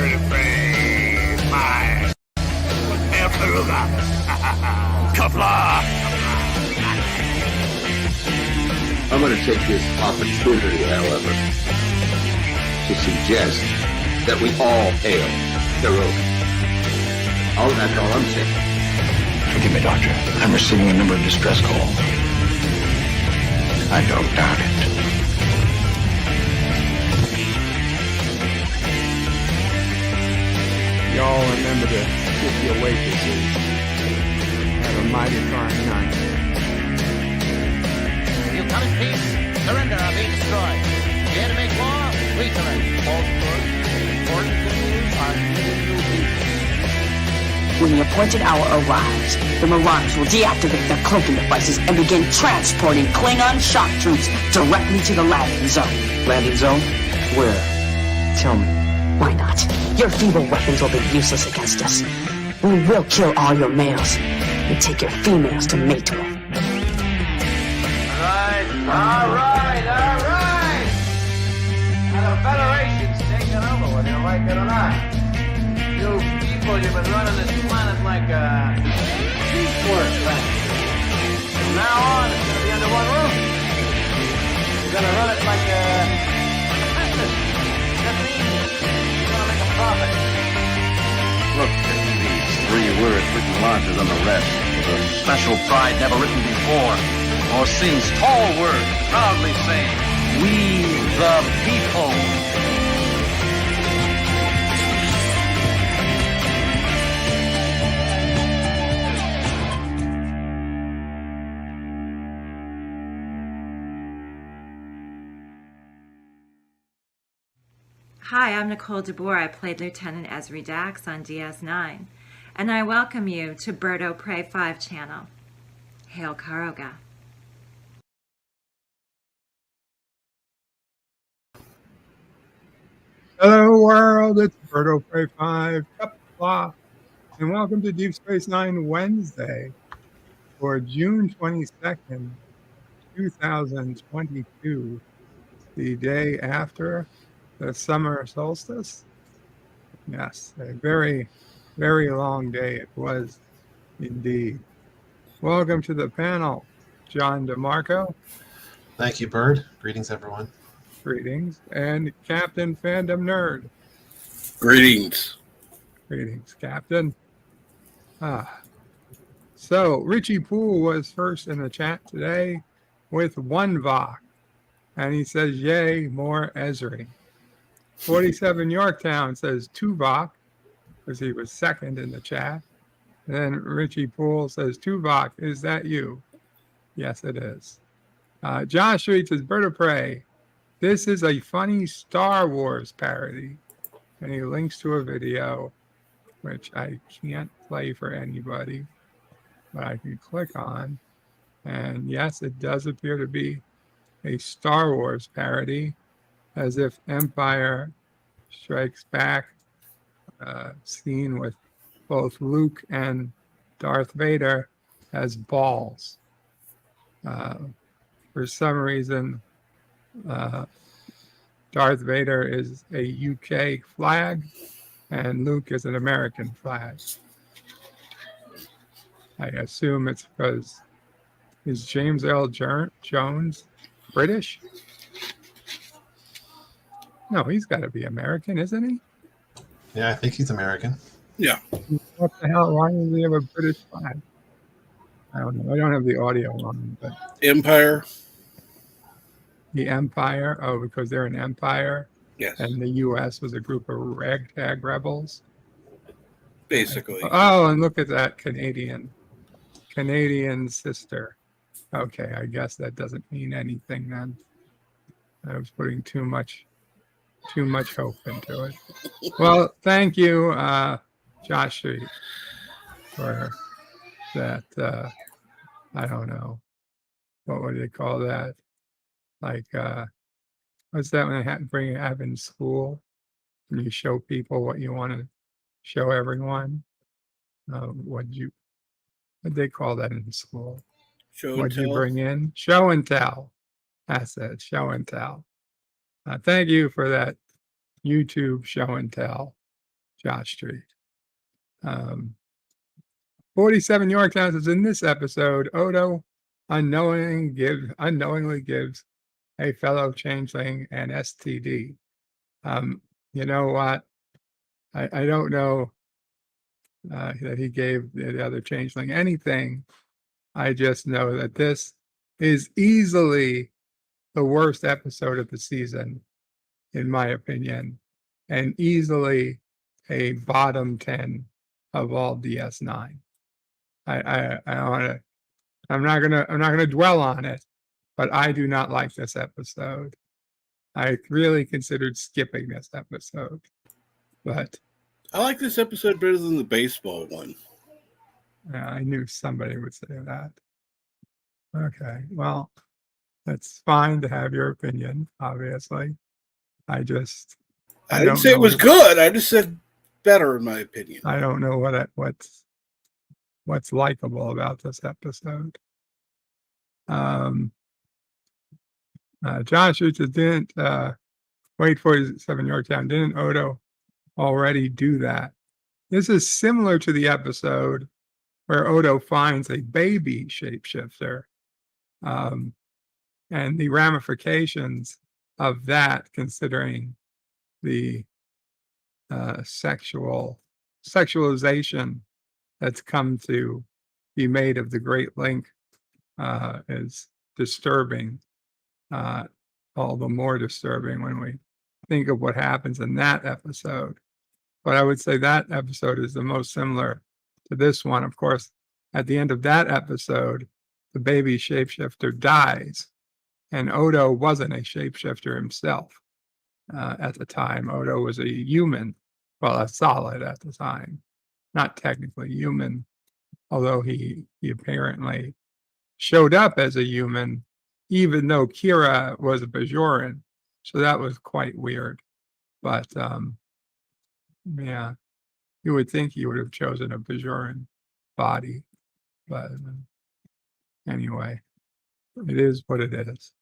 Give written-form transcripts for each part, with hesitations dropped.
bird of prey. My Peruga. Kapla. I'm going to take this opportunity, however, to suggest that we all hail Peruga. Oh, that's all I'm saying. Forgive me, Doctor. I'm receiving a number of distress calls. I don't doubt it. Y'all remember to kiss your waitresses. Have a mighty fine night. You come in peace, surrender or be destroyed. Here to make war, we surrender. Falsehood, important things are new people. When the appointed hour arrives, the Marauders will deactivate their cloaking devices and begin transporting Klingon shock troops directly to the landing zone. Landing zone? Where? Tell me. Why not? Your feeble weapons will be useless against us. We will kill all your males and take your females to mate with. All right. Now the Federation's taking over, whether you like it or not. You people, you've been running this planet like a piecework factory. From now on, it's going to be under one roof. You're going to run it like a business. That means you're going to make a profit. Look at these 3 words written larger than the rest, with a special pride never written before or since. Tall words, proudly saying, "We the people." Hi, I'm Nicole DeBoer. I played Lieutenant Ezri Dax on DS9, and I welcome you to Bird o' Prey 5 channel. Hail Karoga. Hello world, it's Bird o' Prey 5, Kapla, and welcome to Deep Space Nine Wednesday for June 22nd, 2022, the day after the summer solstice. Yes, a very, very long day it was indeed. Welcome to the panel, John DeMarco. Thank you, Bird. Greetings, everyone. Greetings. And Captain Fandom Nerd. Greetings. Greetings, Captain. So Richie Poole was first in the chat today with 1 Vok. And he says, yay, more Ezri. 47 Yorktown says 2 Vok, because he was second in the chat. And then Richie Poole says 2 Vok, is that you? Yes, it is. Josh Street says, Bird of Prey, this is a funny Star Wars parody. And he links to a video, which I can't play for anybody, but I can click on. And yes, it does appear to be a Star Wars parody, as if Empire Strikes Back scene with both Luke and Darth Vader as balls. For some reason, Darth Vader is a UK flag and Luke is an American flag. I assume it's because is James L. Jones British? No, he's got to be American, isn't he? Yeah, I think he's American. Yeah. What the hell? Why does he have a British flag? I don't know. I don't have the audio on, but Empire. the Empire. Oh, because they're an empire. Yes. And the U.S. was a group of ragtag rebels. Basically. Oh, and look at that Canadian sister. Okay, I guess that doesn't mean anything then. I was putting too much hope into it. Well, thank you, Josh Street, for that. I don't know. What would they call that? Like, what's that when they have in school? When you show people what you want to show everyone? What'd they call that in school? What'd you bring in? Show and tell. That's it. Show and tell. Thank you for that YouTube show and tell. Josh Street. 47 Yorktown says, in this episode, Odo unknowingly gives a fellow changeling an STD. You know what? I don't know that he gave the other changeling anything. I just know that this is easily the worst episode of the season, in my opinion, and easily a bottom 10 of all DS9. I'm not gonna dwell on it, but I do not like this episode. I really considered skipping this episode, but I like this episode better than the baseball one. I knew somebody would say that. Okay, well, it's fine to have your opinion, obviously. I didn't say it was good. I just said better, in my opinion. I don't know what's likable about this episode. Josh Richards didn't wait 47 Yorktown. Didn't Odo already do that? This is similar to the episode where Odo finds a baby shapeshifter, and the ramifications of that, considering the sexualization that's come to be made of the Great Link, is disturbing. All the more disturbing when we think of what happens in that episode. But I would say that episode is the most similar to this one. Of course, at the end of that episode, the baby shapeshifter dies, and Odo wasn't a shapeshifter himself at the time. Odo was a human, well, a solid at the time, not technically human, although he apparently showed up as a human, even though Kira was a Bajoran. So that was quite weird. But yeah, you would think he would have chosen a Bajoran body. But anyway, it is what it is.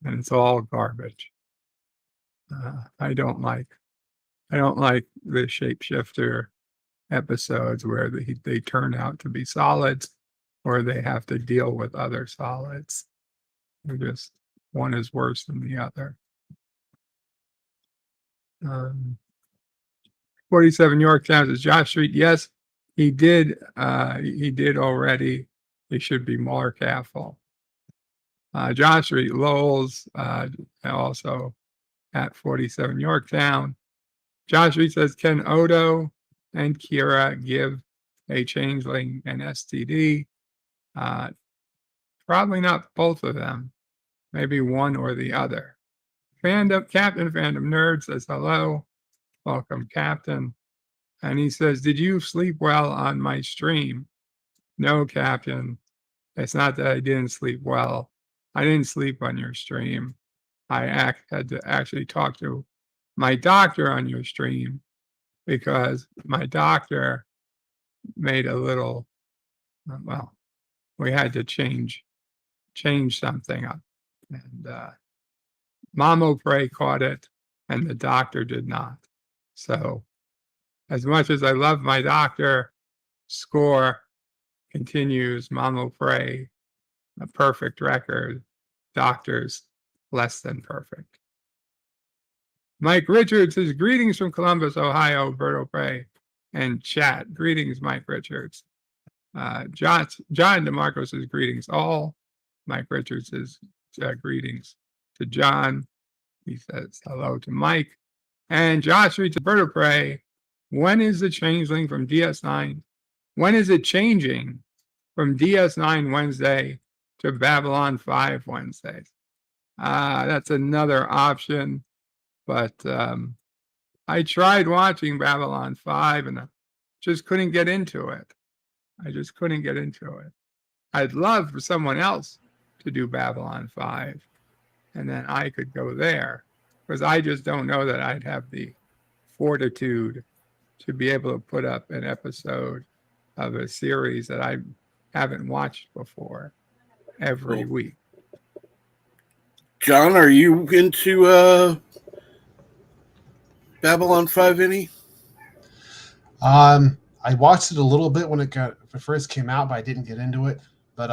And it's all garbage. I don't like the shapeshifter episodes where they turn out to be solids, or they have to deal with other solids. They're just, one is worse than the other. 47 Yorktown says, Josh Street, yes, he did already. He should be more careful. Josh Street, Lowell's also at 47 Yorktown. Josh Street says, can Odo and Kira give a changeling an STD? Probably not both of them. Maybe one or the other. Captain Fandom Nerd says hello. Welcome, Captain. And he says, did you sleep well on my stream? No, Captain. It's not that I didn't sleep well. I didn't sleep on your stream. I had to actually talk to my doctor on your stream, because my doctor made a little, well, we had to change something up. And Mamo Prey caught it, and the doctor did not. So as much as I love my doctor, score continues. Mamo Prey, a perfect record. Doctors, less than perfect. Mike Richards says, greetings from Columbus, Ohio, Berto Prey and chat. Greetings, Mike Richards. John DeMarco says, greetings all. Mike Richards says, greetings to John. He says hello to Mike. And Josh reads Berto Prey. When is the changeling from DS9? When is it changing from DS9 Wednesday to Babylon 5 Wednesdays? That's another option. But I tried watching Babylon 5 and I just couldn't get into it. I'd love for someone else to do Babylon 5, and then I could go there, because I just don't know that I'd have the fortitude to be able to put up an episode of a series that I haven't watched before every week. John, are you into Babylon 5 any? I watched it a little bit when it first came out, but I didn't get into it. But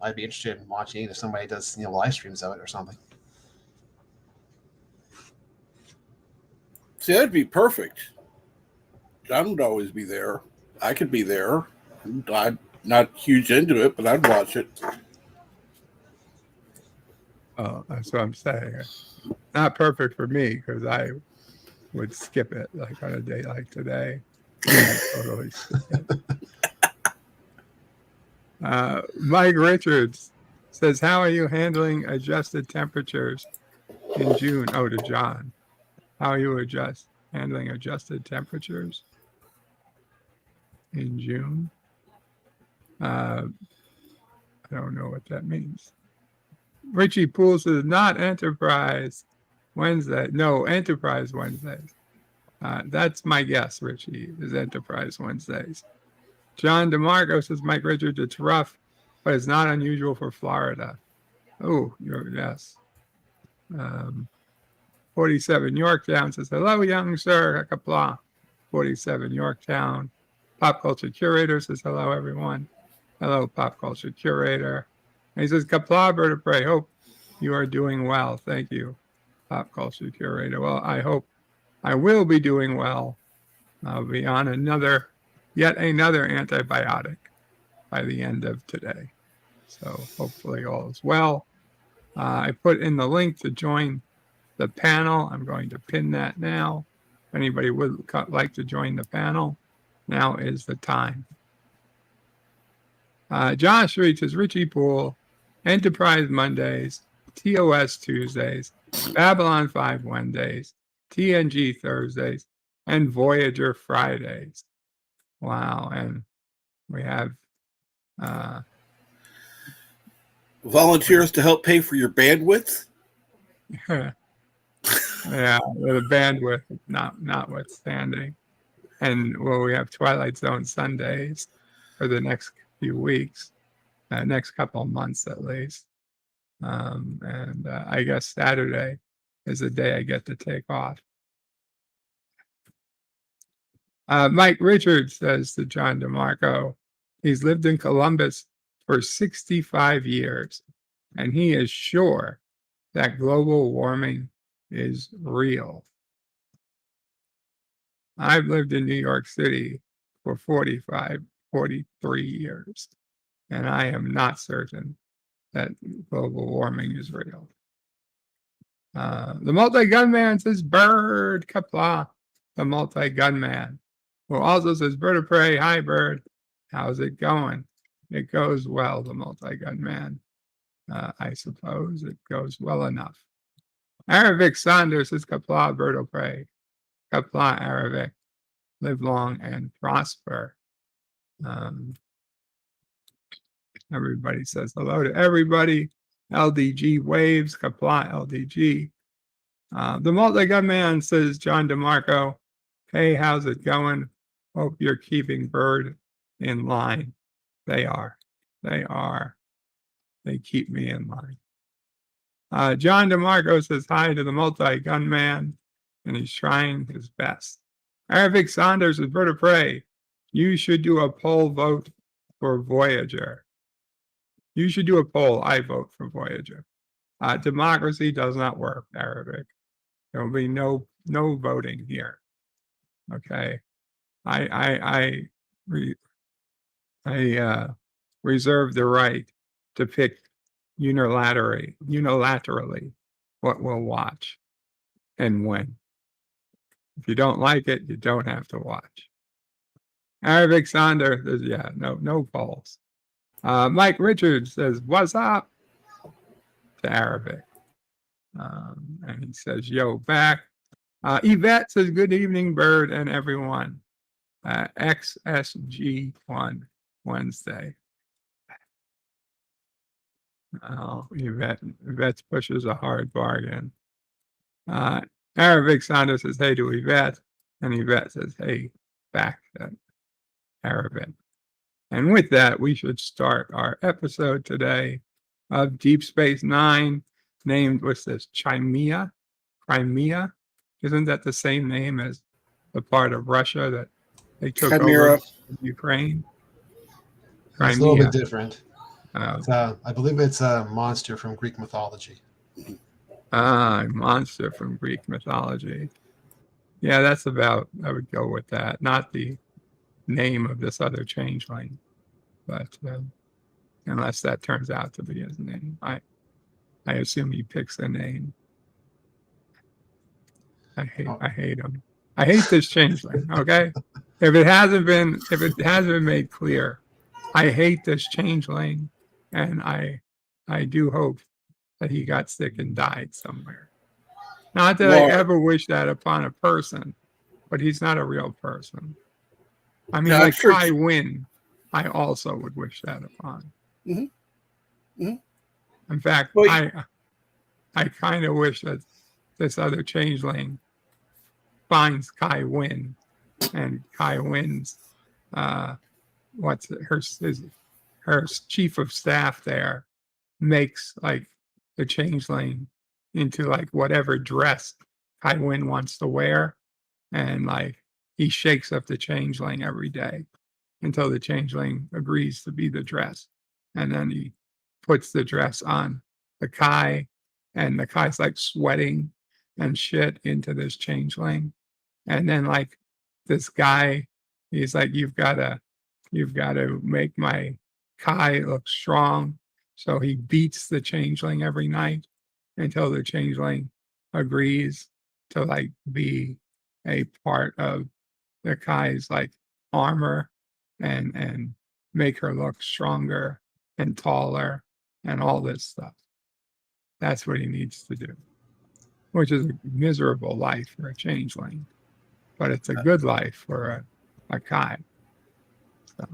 I'd be interested in watching it if somebody does live streams of it or something. See, that'd be perfect. John would always be there. I could be there. I'm not huge into it, but I'd watch it. Oh, that's what I'm saying. Not perfect for me because I would skip it like on a day like today. I totally skip it. Mike Richards says, how are you handling adjusted temperatures in June? Oh, to John. How are you handling adjusted temperatures in June? I don't know what that means. Richie Poole says, not Enterprise Wednesday. No, Enterprise Wednesdays. That's my guess, Richie, is Enterprise Wednesdays. John DeMarco says, Mike Richards, it's rough, but it's not unusual for Florida. Oh, yes. 47 Yorktown says, hello, young sir. Kapla. 47 Yorktown. Pop Culture Curator says, hello, everyone. Hello, Pop Culture Curator. And he says, Kapla, Bird of Prey. Hope you are doing well. Thank you, Pop Culture Curator. Well, I hope I will be doing well. I'll be on yet another antibiotic by the end of today. So hopefully all is well. I put in the link to join the panel. I'm going to pin that now. If anybody would like to join the panel, now is the time. Josh Reed says, Richie Poole, Enterprise Mondays, TOS Tuesdays, Babylon 5 Wednesdays, TNG Thursdays, and Voyager Fridays. Wow. And we have volunteers to help pay for your bandwidth. Yeah, the bandwidth notwithstanding. And we have Twilight Zone Sundays for the next few weeks, next couple of months at least. And I guess Saturday is the day I get to take off. Mike Richards says to John DeMarco, he's lived in Columbus for 65 years, and he is sure that global warming is real. I've lived in New York City for 43 years, and I am not certain that global warming is real. The multi-gunman says, Bird, Kapla, the multi-gunman, who also says, Bird of Prey, hi, Bird. How's it going? It goes well, the multi-gunman. I suppose it goes well enough. Aravic Saunders says, Kapla, Bird of Prey. Kapla, Aravic. Live long and prosper. Everybody says hello to everybody. LDG waves, Kapla, LDG. The multi-gun says, John DeMarco, hey, how's it going? Hope you're keeping Bird in line. They are. They keep me in line. John DeMarco says hi to the multi-gun man, and he's trying his best. Aravic Saunders is Bird of Prey. You should do a poll vote for Voyager. You should do a poll. I vote for Voyager. Democracy does not work, Arabic. There will be no voting here. Okay. I reserve the right to pick unilaterally what we'll watch and when. If you don't like it, you don't have to watch. Arabic Sander says, yeah, no polls. Mike Richards says, what's up? To Arabic. And he says, yo, back. Yvette says, good evening, Bird and everyone. XSG1 Wednesday. Oh, Yvette pushes a hard bargain. Arabic Sander says, hey to Yvette. And Yvette says, hey, back to Arabic. And with that, we should start our episode today of Deep Space Nine, named, what's this, Chimera? Isn't that the same name as the part of Russia that they took Chimera. over Ukraine? It's a little Crimea. bit different. Oh. I believe it's a monster from Greek mythology. Monster from Greek mythology. Yeah, that's about, I would go with that. Not the name of this other changeling, but unless that turns out to be his name. I assume he picks a name. I hate him. I hate this changeling, okay? If it hasn't been made clear, I hate this changeling, and I do hope that he got sick and died somewhere. Not that I ever wish that upon a person, but he's not a real person. I mean, Yeah, like sure. Kai Wynn, I also would wish that upon. In fact, I kind of wish that this other changeling finds Kai Wynn, and Kai Wynn's her chief of staff there makes like the changeling into like whatever dress Kai Wynn wants to wear, and like he shakes up the changeling every day until the changeling agrees to be the dress, and then he puts the dress on the Kai, and the Kai's like sweating and shit into this changeling, and then like this guy, he's like, you've got to make my Kai look strong. So he beats the changeling every night until the changeling agrees to like be a part of the Kai's like armor and make her look stronger and taller and all this stuff. That's what he needs to do, which is a miserable life for a changeling, but it's a good life for a Kai. So.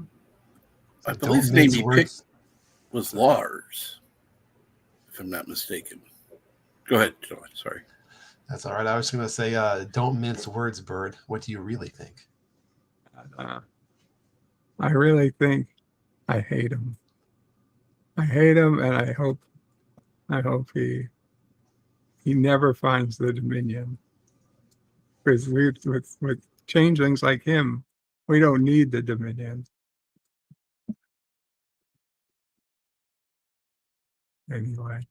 I believe the name he picked was Lars, if I'm not mistaken. Go ahead, John. Sorry. That's all right. I was going to say, don't mince words, Bird. What do you really think? I really think I hate him. I hate him, and I hope he never finds the Dominion. Because with changelings like him, we don't need the Dominion. Anyway,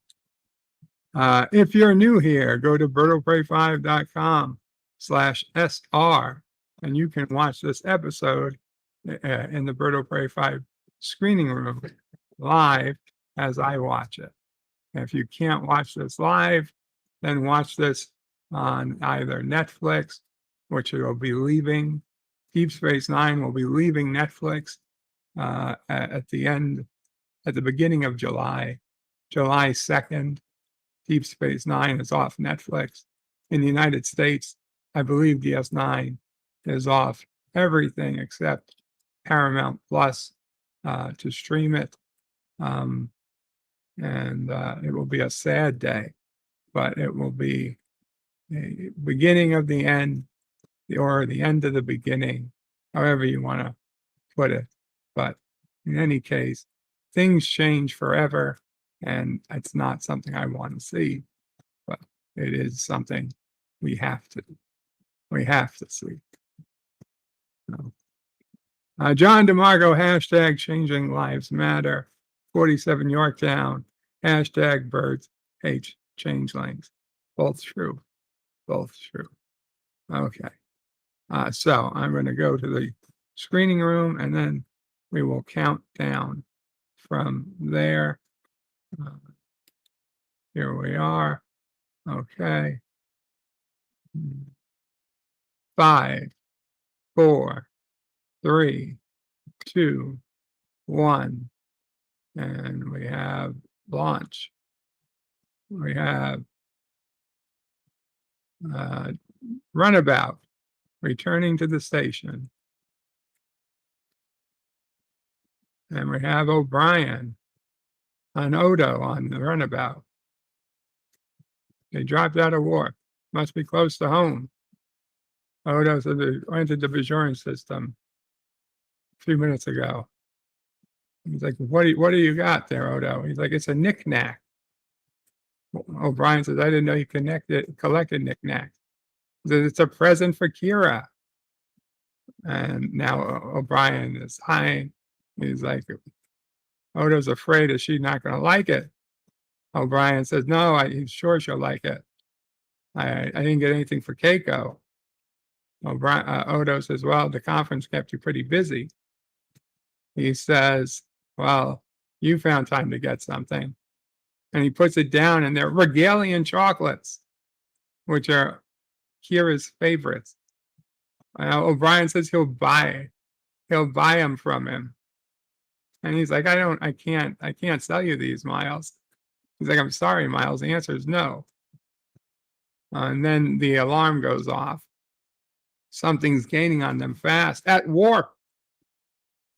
if you're new here, go to birdofprey5.com/SR, and you can watch this episode in the Bird of Prey 5 screening room live as I watch it. And if you can't watch this live, then watch this on either Netflix, which it will be leaving. Deep Space Nine will be leaving Netflix at the beginning of July 2nd. Deep Space Nine is off Netflix. In the United States, I believe DS9 is off everything except Paramount Plus to stream it. And it will be a sad day, but it will be the beginning of the end, or the end of the beginning, however you want to put it. But in any case, things change forever, and it's not something I want to see, but it is something we have to see. So, John DeMarco, hashtag Changing Lives Matter, 47 Yorktown, hashtag Birds H Changelings. Both true. Okay. So I'm going to go to the screening room, and then we will count down from there. Here we are. Okay. 5, 4, 3, 2, 1. And we have launch. We have runabout returning to the station. And we have O'Brien on Odo on the runabout. They dropped out of warp. Must be close to home. Odo entered the Bajoran system a few minutes ago. He's like, what do you got there, Odo? He's like, it's a knick-knack. O'Brien says, I didn't know you collected knick-knacks. That it's a present for Kira. And now O'Brien is high. He's like, Odo's afraid that she's not going to like it. O'Brien says, no, he's sure she'll like it. I didn't get anything for Keiko. Odo says, well, the conference kept you pretty busy. He says, well, you found time to get something. And he puts it down, and they're regalian chocolates, which are Kira's favorites. O'Brien says he'll buy them from him. And he's like, I can't sell you these, Miles. He's like, I'm sorry, Miles. The answer is no. And then the alarm goes off. Something's gaining on them fast. At warp.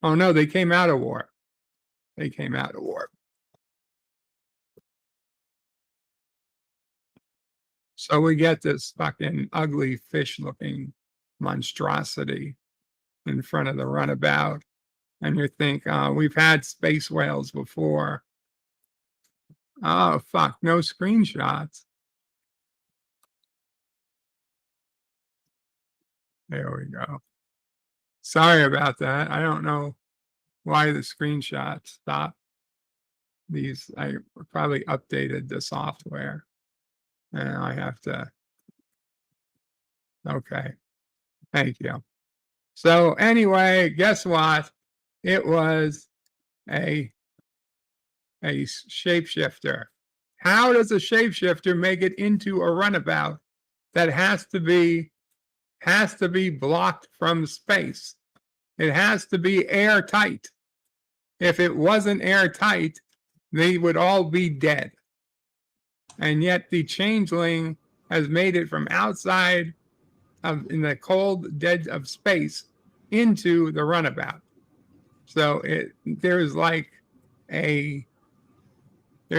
Oh no, they came out of warp. They came out of warp. So we get this fucking ugly fish-looking monstrosity in front of the runabout. And you think, we've had space whales before. Oh, fuck, no screenshots. There we go. Sorry about that. I don't know why the screenshots stopped. I probably updated the software. And I have to. Okay. Thank you. So anyway, guess what? It was a shapeshifter. How does a shapeshifter make it into a runabout that has to be blocked from space? It has to be airtight. If it wasn't airtight, they would all be dead. And yet the changeling has made it from outside in the cold dead of space into the runabout. So there's like they're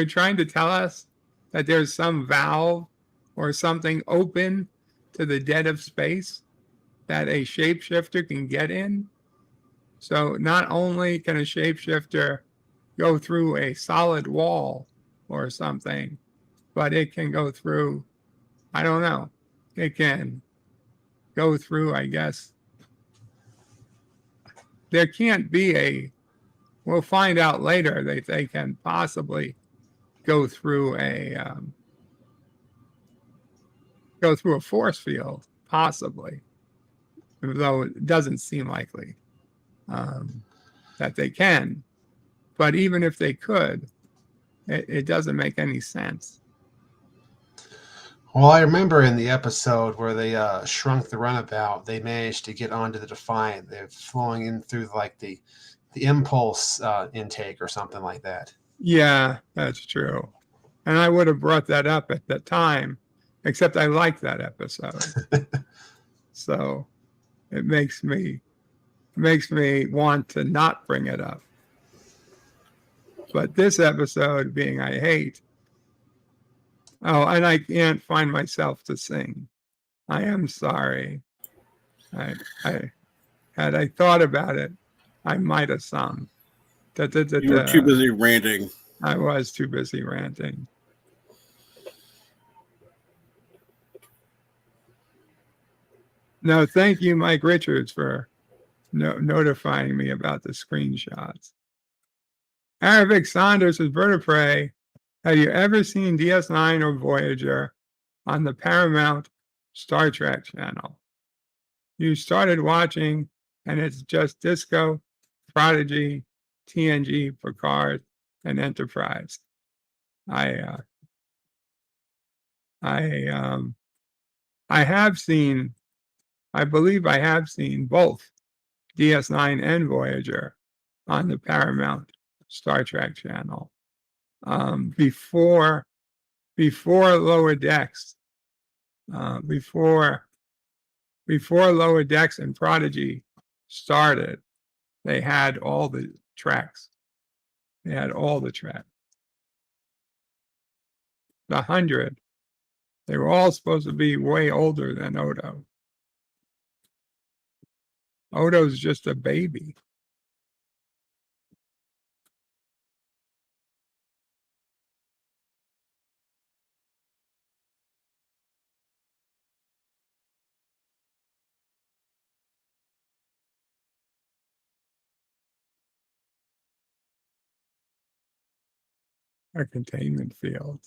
trying to tell us that there's some valve or something open to the dead of space that a shapeshifter can get in. So not only can a shapeshifter go through a solid wall or something, but it can go through, I don't know, it can go through, I guess. There can't be we'll find out later that they can possibly go through a force field, possibly, though it doesn't seem likely that they can. But even if they could, it doesn't make any sense. Well, I remember in the episode where they shrunk the runabout, they managed to get onto the Defiant. They're flowing in through like the impulse intake or something like that. Yeah, that's true. And I would have brought that up at the time, except I liked that episode. So it makes me want to not bring it up. But this episode being I hate. Oh, and I can't find myself to sing. I am sorry. Had I thought about it, I might have sung. You were too busy ranting. I was too busy ranting. No, thank you, Mike Richards, for notifying me about the screenshots. Aravic Saunders is Bird of Prey. Have you ever seen DS9 or Voyager on the Paramount Star Trek channel? You started watching, and it's just Disco, Prodigy, TNG, Picard, and Enterprise. I have seen, I believe I have seen both DS9 and Voyager on the Paramount Star Trek channel. Before Lower Decks, before Lower Decks and Prodigy started, they had all the tracks. They had all the tracks. The 100. They were all supposed to be way older than Odo. Odo's just a baby. A containment field.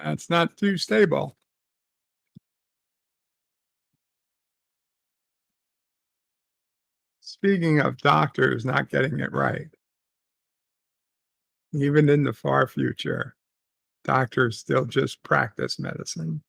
That's not too stable. Speaking of doctors not getting it right, even in the far future, doctors still just practice medicine.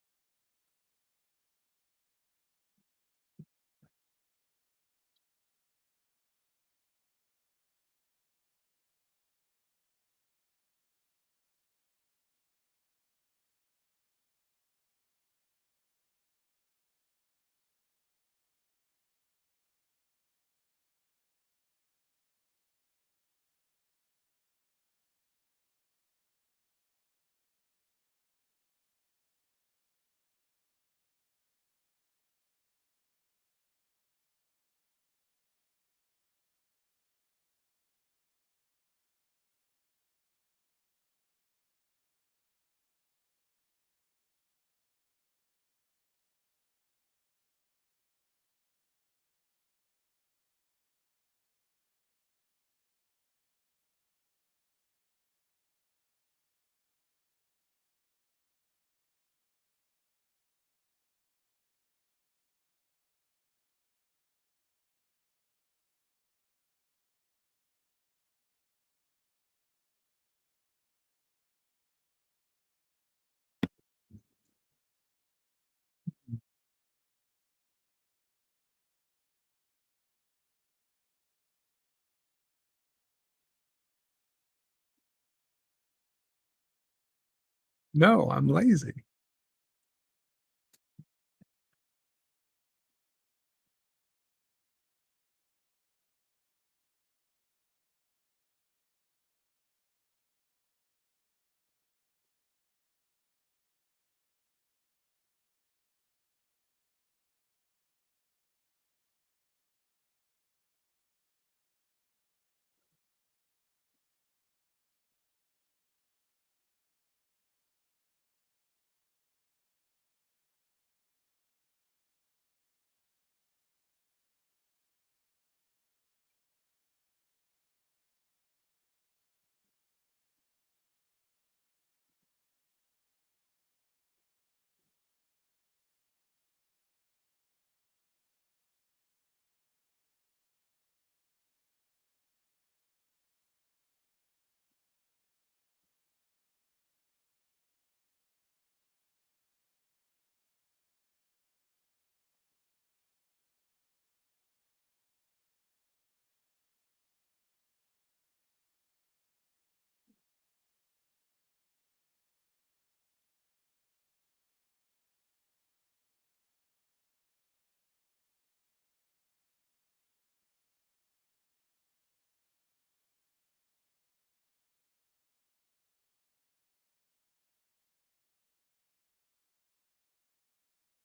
No, I'm lazy.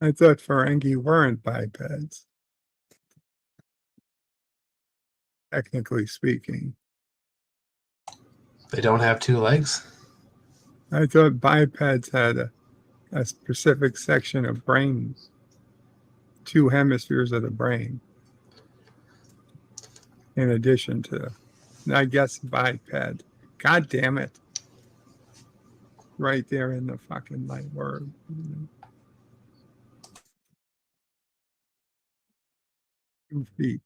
I thought Ferengi weren't bipeds, technically speaking. They don't have two legs? I thought bipeds had a specific section of brain, two hemispheres of the brain, in addition to, I guess, biped. God damn it. Right there in the fucking light word. 2 feet.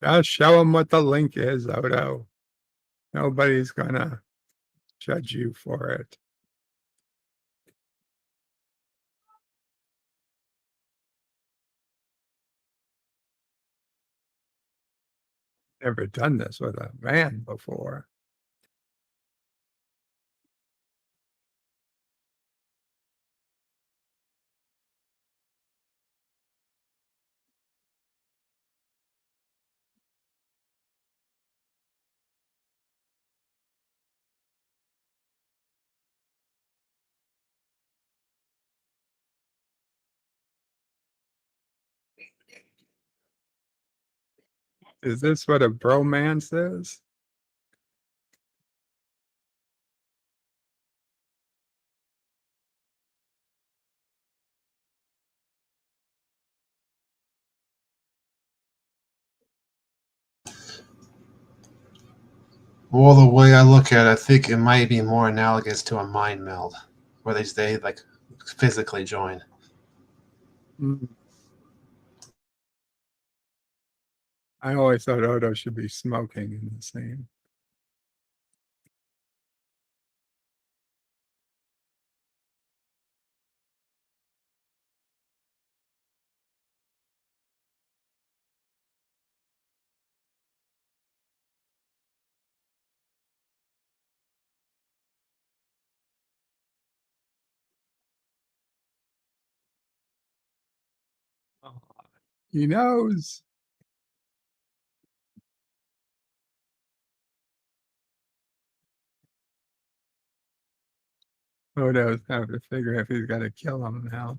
Just show them what the link is, Odo. Nobody's gonna judge you for it. Never done this with a man before. Is this what a bromance is? Well, the way I look at it, I think it might be more analogous to a mind meld, where they like physically join. Mm. I always thought Odo should be smoking in the scene. Oh, he knows. Odo's have to figure if he's got to kill him now.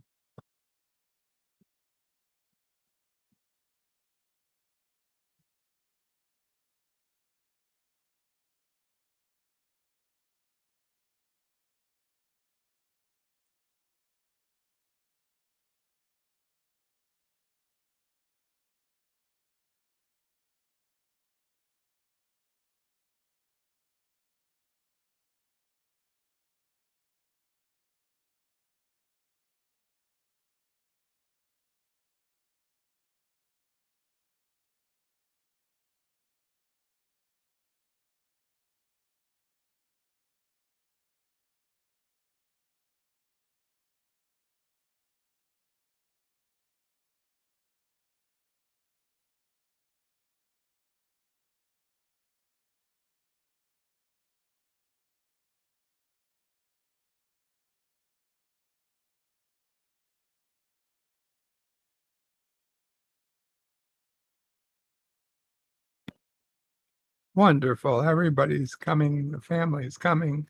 Wonderful. Everybody's coming. The family's coming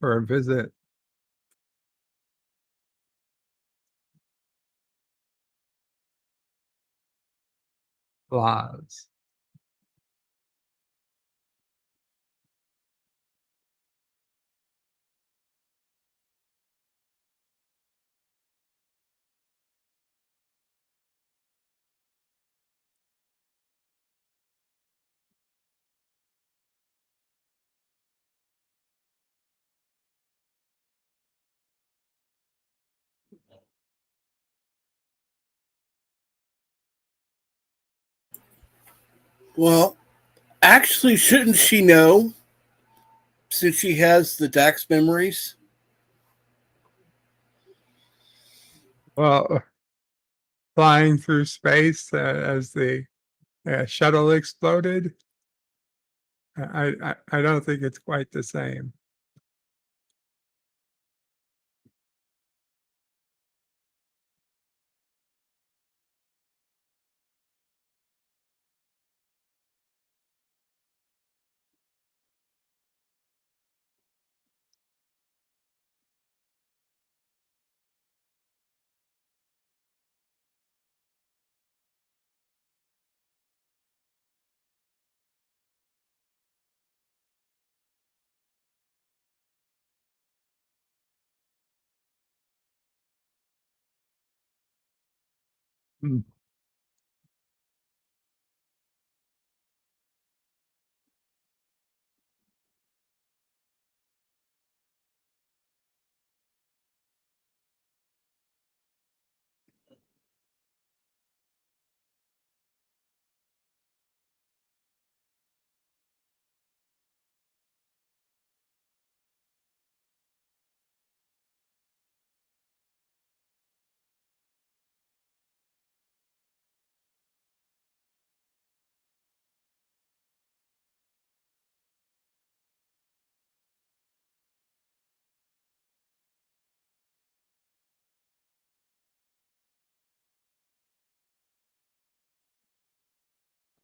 for a visit. Laas. Well, actually, shouldn't she know since she has the Dax memories? Well, flying through space as the shuttle exploded. I don't think it's quite the same. Mm.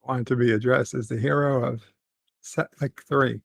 want to be addressed as the hero of Setlick 3.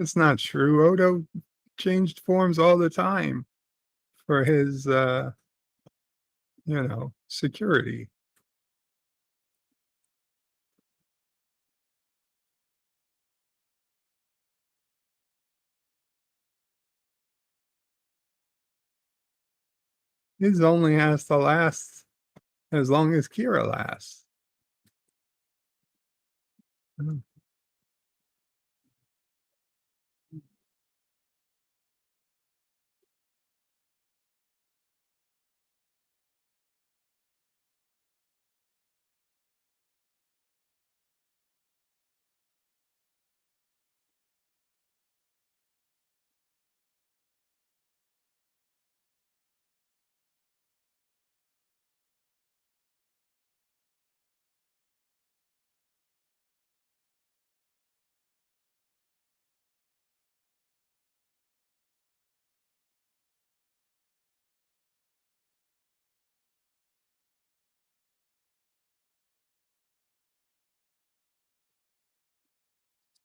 It's not true. Odo changed forms all the time for his, security. His only has to last as long as Kira lasts. Mm.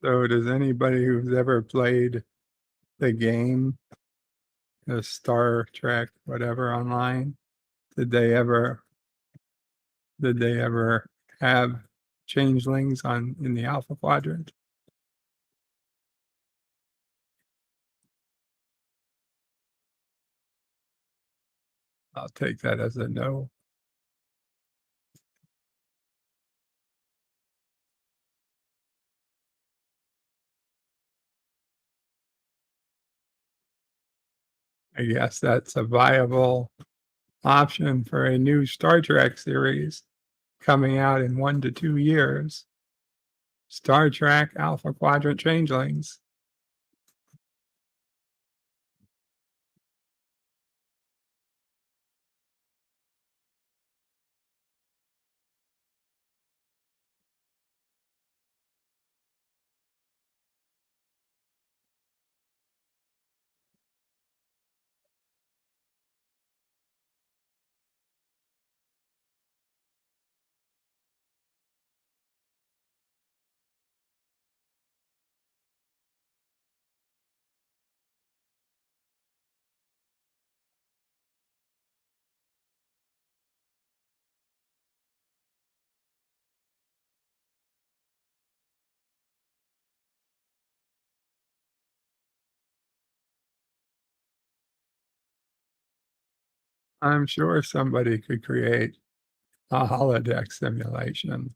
So does anybody who's ever played the game, the Star Trek, whatever online, did they ever have changelings in the Alpha Quadrant? I'll take that as a no. I guess that's a viable option for a new Star Trek series coming out in 1 to 2 years. Star Trek Alpha Quadrant Changelings. I'm sure somebody could create a holodeck simulation.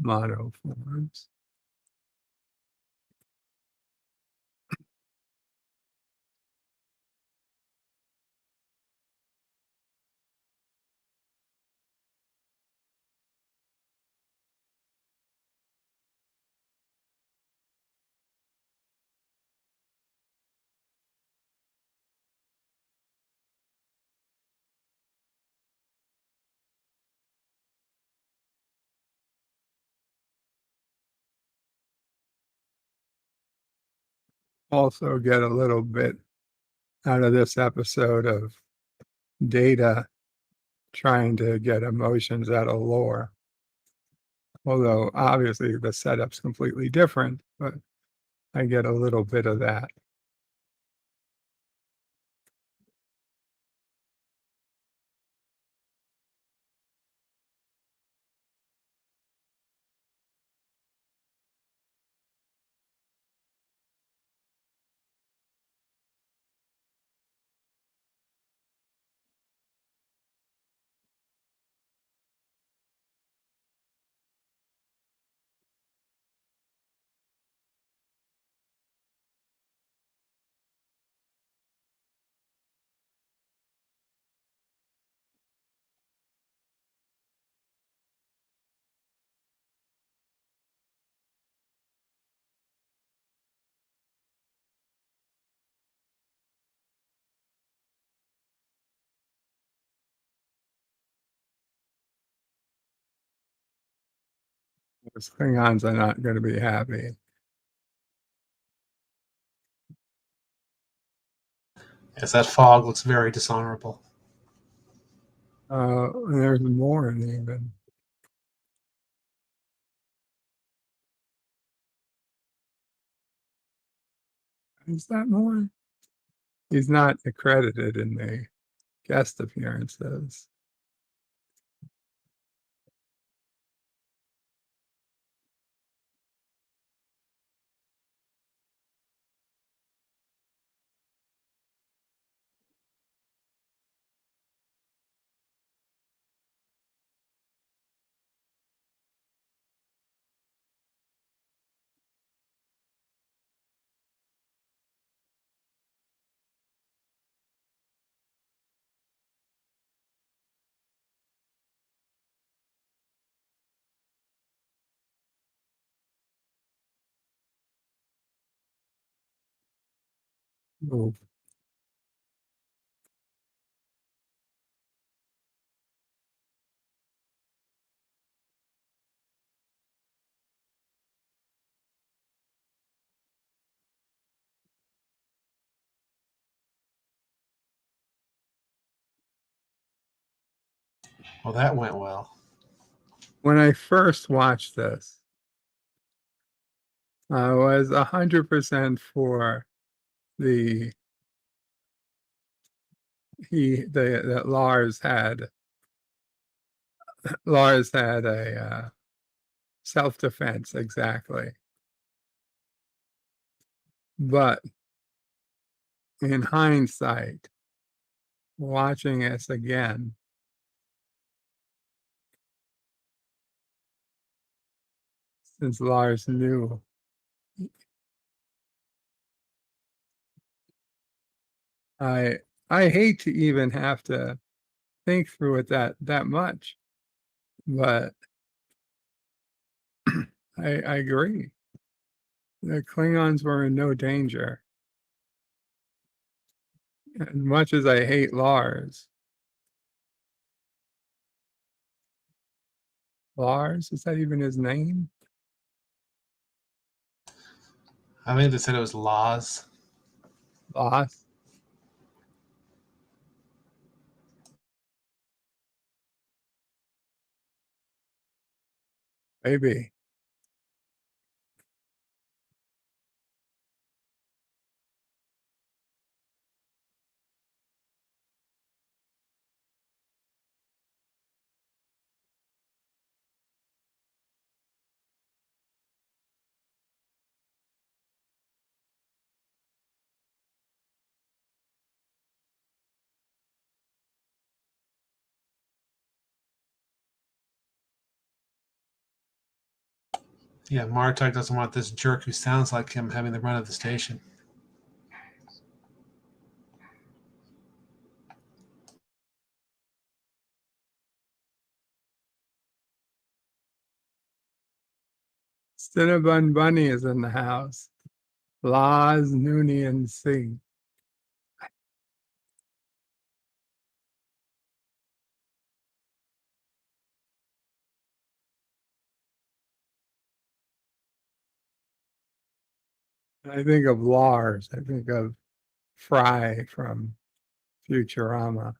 monoforms. Also get a little bit out of this episode of Data trying to get emotions out of lore. Although obviously the setup's completely different, but I get a little bit of that. Those Klingons are not going to be happy. Yes, that fog looks very dishonorable. There's more even. Is that more? He's not accredited in the guest appearances. Oh, Well, that went well. when I first watched this, I was 100% for that Lars had a self-defense exactly, but in hindsight, watching this again, since Lars knew, I I hate to even have to think through it that much, but I agree. The Klingons were in no danger. As much as I hate Lars, is that even his name? I think they said it was Laas. Laas? Maybe. Yeah, Martok doesn't want this jerk who sounds like him having the run of the station. Cinnabon Bunny is in the house. Laas, Noonie, and Sing. I think of Lars. I think of Fry from Futurama.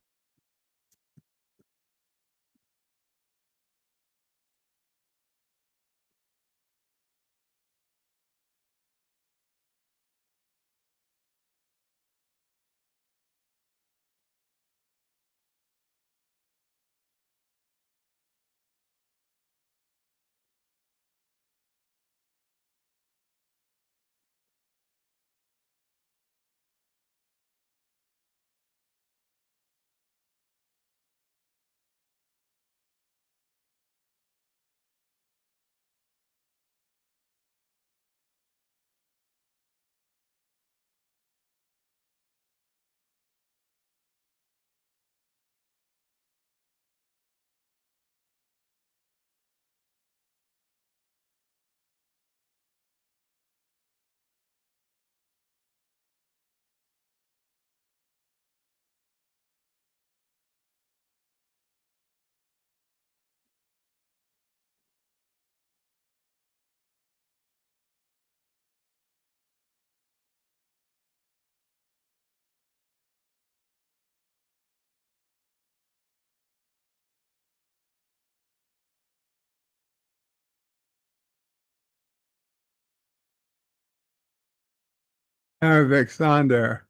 Aravic Sonder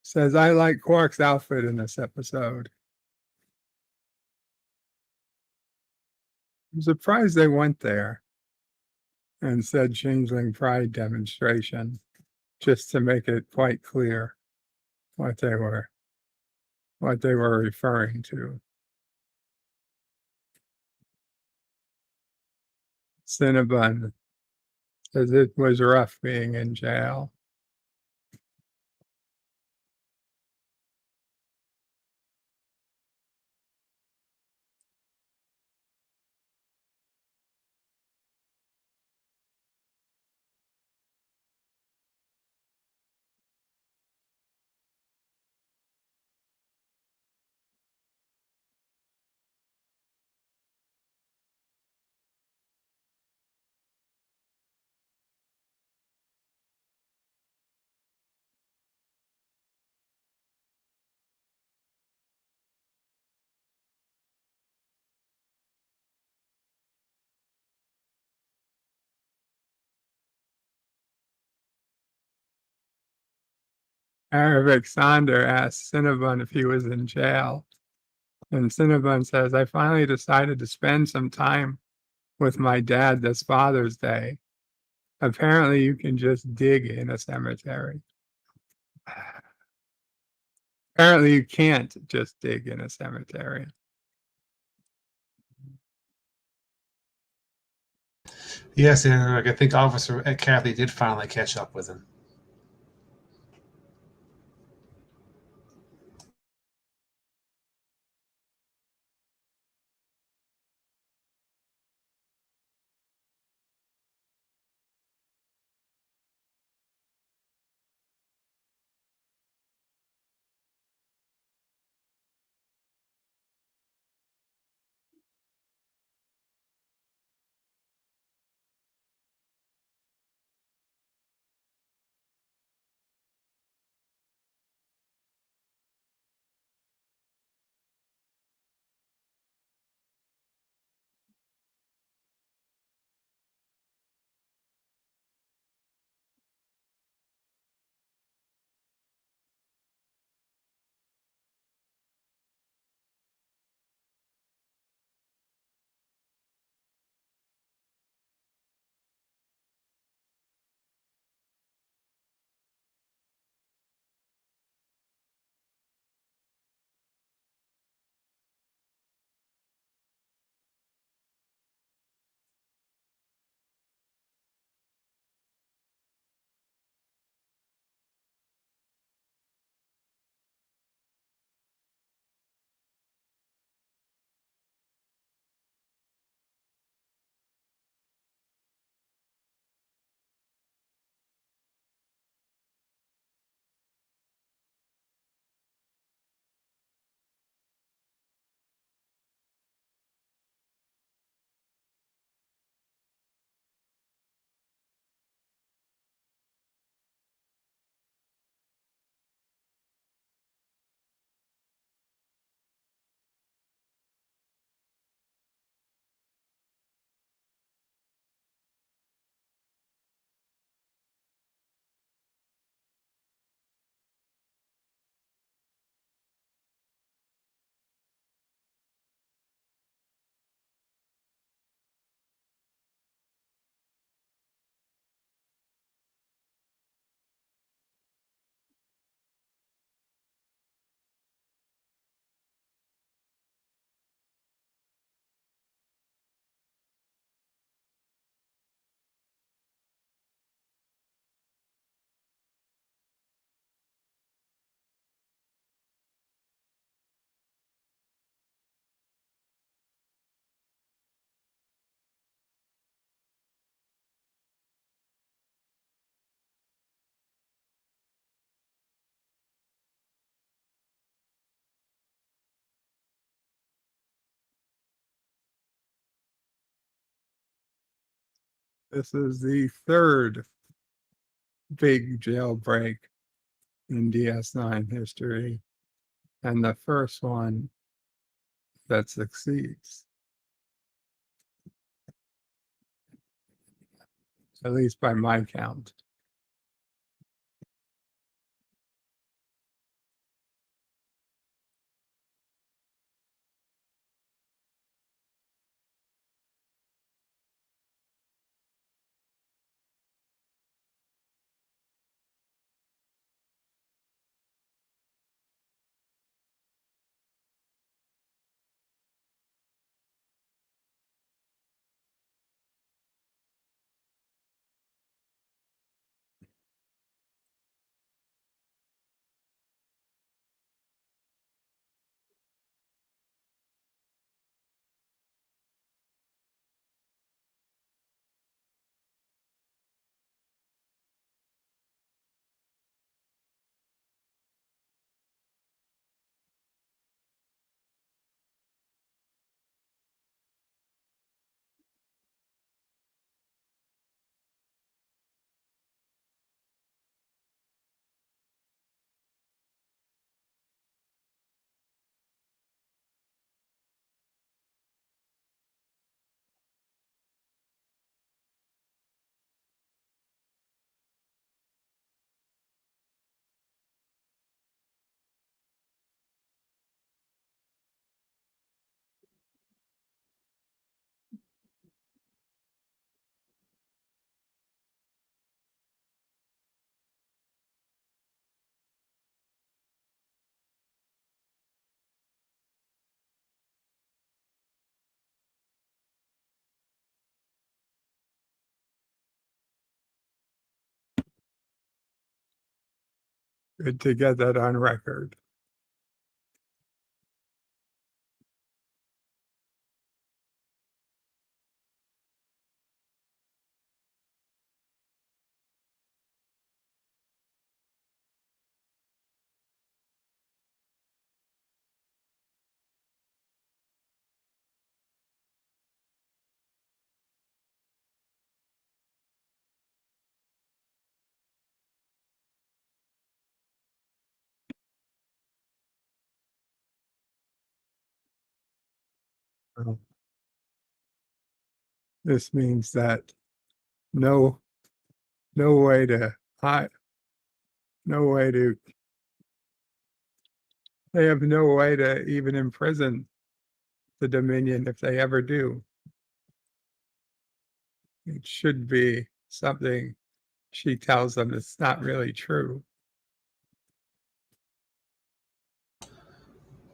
says, I like Quark's outfit in this episode. I'm surprised they went there and said Changeling Pride demonstration, just to make it quite clear what they were referring to. Cinnabon says it was rough being in jail. Aravic Sonder asks Cinnabon if he was in jail. And Cinnabon says, I finally decided to spend some time with my dad this Father's Day. Apparently, you can just dig in a cemetery. Apparently, you can't just dig in a cemetery. Yes, and I think Officer Kathy did finally catch up with him. This is the third big jailbreak in DS9 history, and the first one that succeeds, at least by my count. Good to get that on record. Well, this means that no way to hide, no way to, they have no way to even imprison the Dominion if they ever do. It should be something she tells them it's not really true.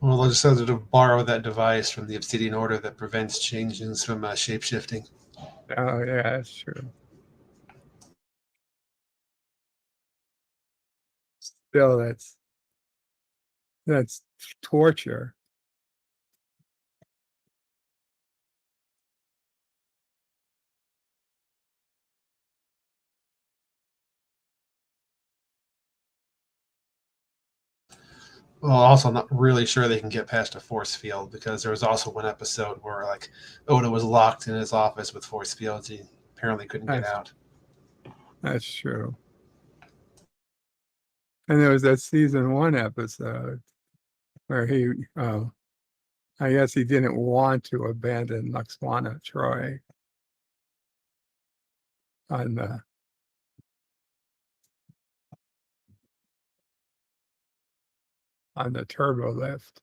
Well, they'll just have to borrow that device from the Obsidian Order that prevents changelings from shape-shifting. Oh, yeah, that's true. Still, that's torture. Well, also, I'm not really sure they can get past a force field because there was also one episode where, like, Oda was locked in his office with force fields. He apparently couldn't get out. That's true. And there was that season 1 episode where he, I guess he didn't want to abandon Laxwana Troy on the turbo lift.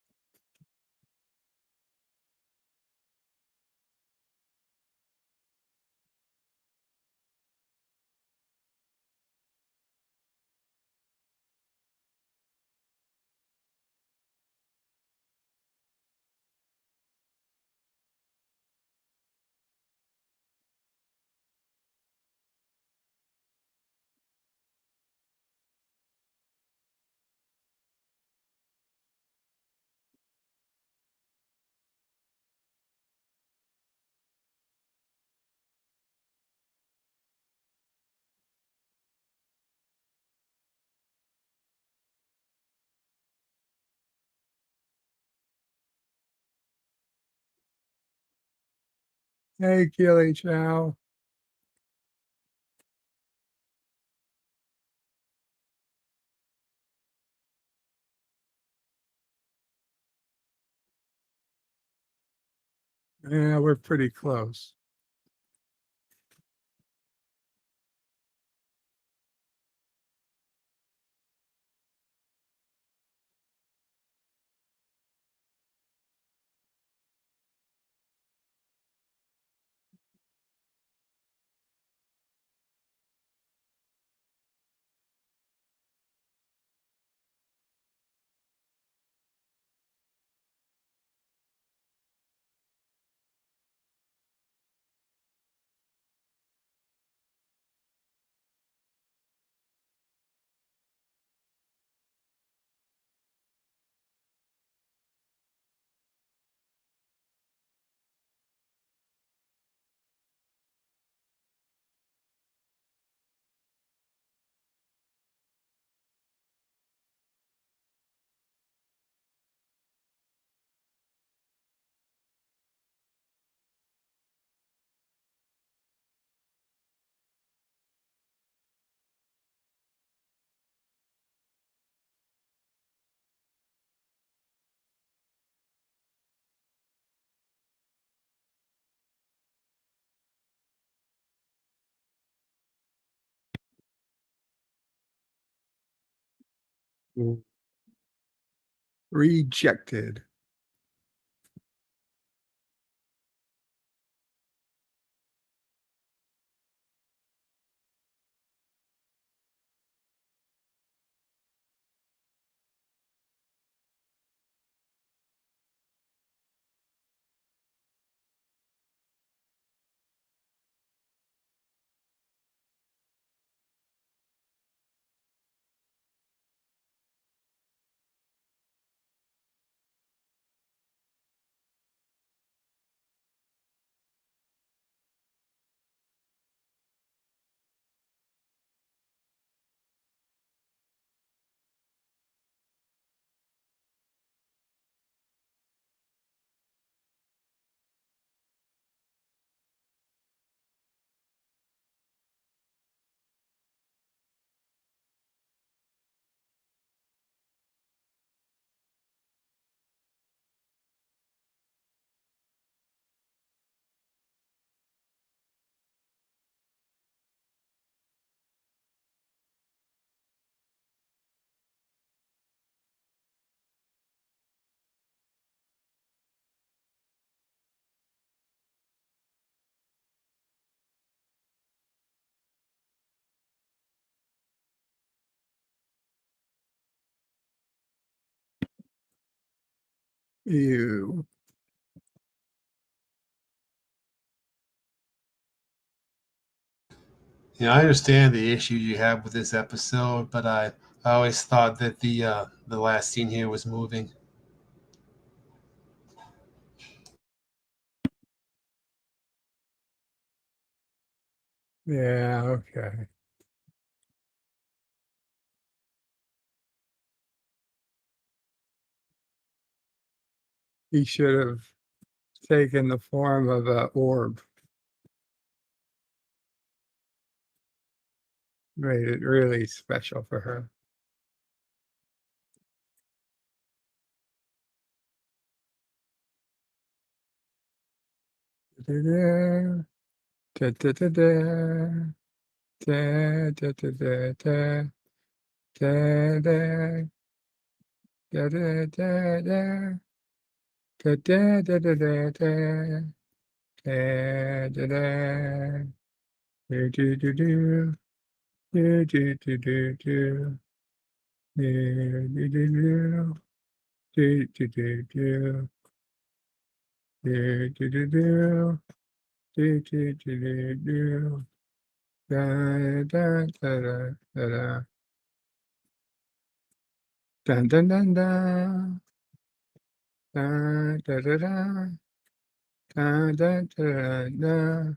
Hey, Keely Chow. Yeah, we're pretty close. Rejected. Ew. Yeah, I understand the issues you have with this episode, but I always thought that the last scene here was moving. Yeah, okay. He should have taken the form of an orb. Made it really special for her. Da-da-da, da-da-da-da, da-da-da-da-da, da-da, da-da-da-da, da-da-da-da-da, da-da-da, do-do-do-do, do-do-do-do-do, do-do-do-do, do-do-do-do, do-do-do-do, do-do-do-do-do, da-da-da-da-da-da, dun-dun-dun-dun, da-da-da-da, da-da-da-da,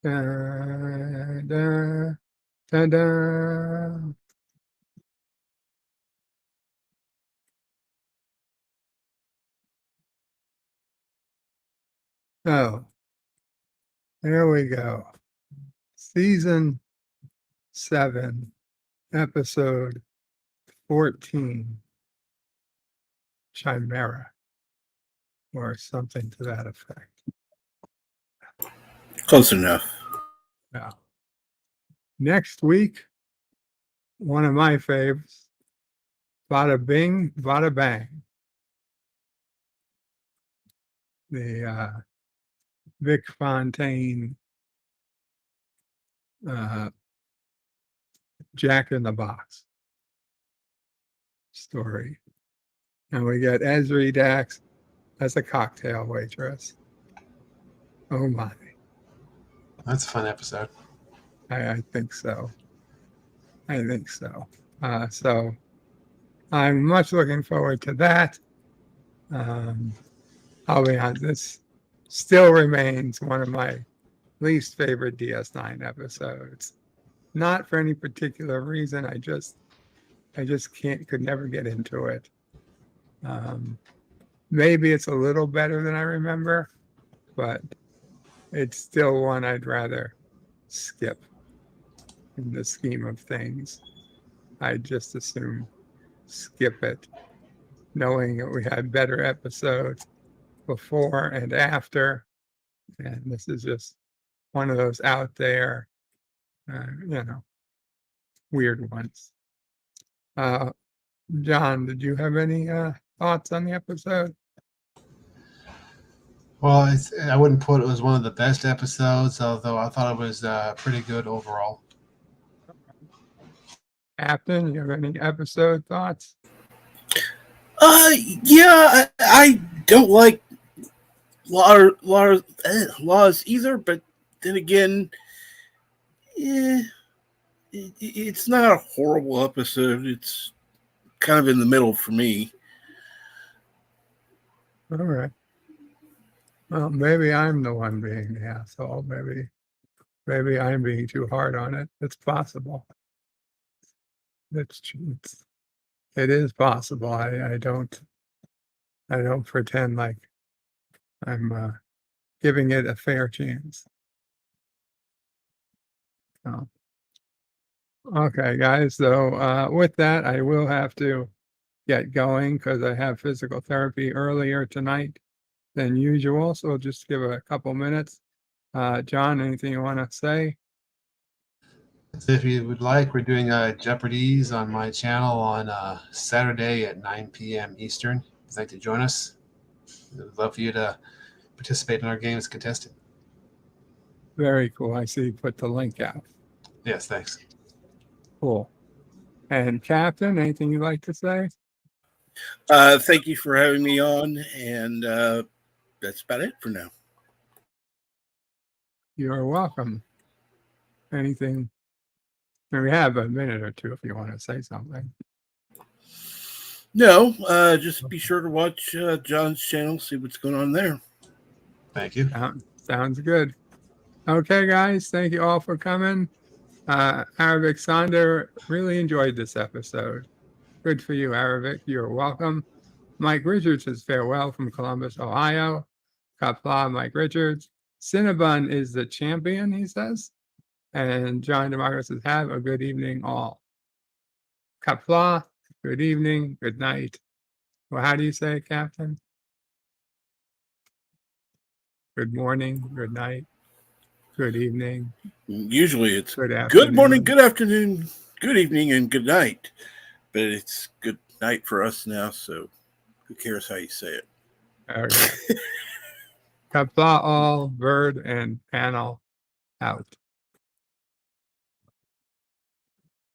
da-da, da-da. Oh, there we go. Season 7, episode 14, Chimera, or something to that effect. Close enough. Yeah. Next week, one of my faves, Bada Bing, Bada Bang. The Vic Fontaine Jack in the Box story. And we get Esri Dax as a cocktail waitress. Oh my. That's a fun episode. I think so. I think so. So I'm much looking forward to that. I'll be honest, this still remains one of my least favorite DS9 episodes. Not for any particular reason. I just could never get into it. Maybe it's a little better than I remember, but it's still one I'd rather skip in the scheme of things. I just assume skip it, knowing that we had better episodes before and after. And this is just one of those out there, weird ones. John, did you have any thoughts on the episode? Well, I wouldn't put it was one of the best episodes, although I thought it was pretty good overall. Captain, you have any episode thoughts? Yeah, I don't like Laas either, but then again, it's not a horrible episode. It's kind of in the middle for me. All right. Well, maybe I'm the one being the asshole. Maybe I'm being too hard on it. It's possible. It is possible. I don't pretend like I'm giving it a fair chance. Oh. Okay, guys. So with that, I will have to get going because I have physical therapy earlier tonight than usual. So we'll just give a couple minutes. John, anything you want to say? If you would like, we're doing Jeopardies on my channel on Saturday at 9 p.m. Eastern. If you'd like to join us, we'd love for you to participate in our game as contestant. Very cool. I see you put the link out. Yes, thanks. Cool. And Captain, anything you'd like to say? Thank you for having me on, and that's about it for now. You're welcome. Anything? We have a minute or two if you want to say something. No, just be sure to watch John's channel, see what's going on there. Thank you. Sounds good. Okay, guys, thank you all for coming. Arabic Sander, really enjoyed this episode. Good for you, Arabic. You're welcome. Mike Richards says farewell from Columbus, Ohio. Kapla, Mike Richards. Cinnabon is the champion, he says. And John DeMarco says, have a good evening all. Kapla, good evening, good night. Well, how do you say it, Captain? Good morning, good night, good evening. Usually it's good morning, good afternoon, good evening, and good night. But it's good night for us now, so who cares how you say it? Okay. Kapla all, Bird, and Panel out.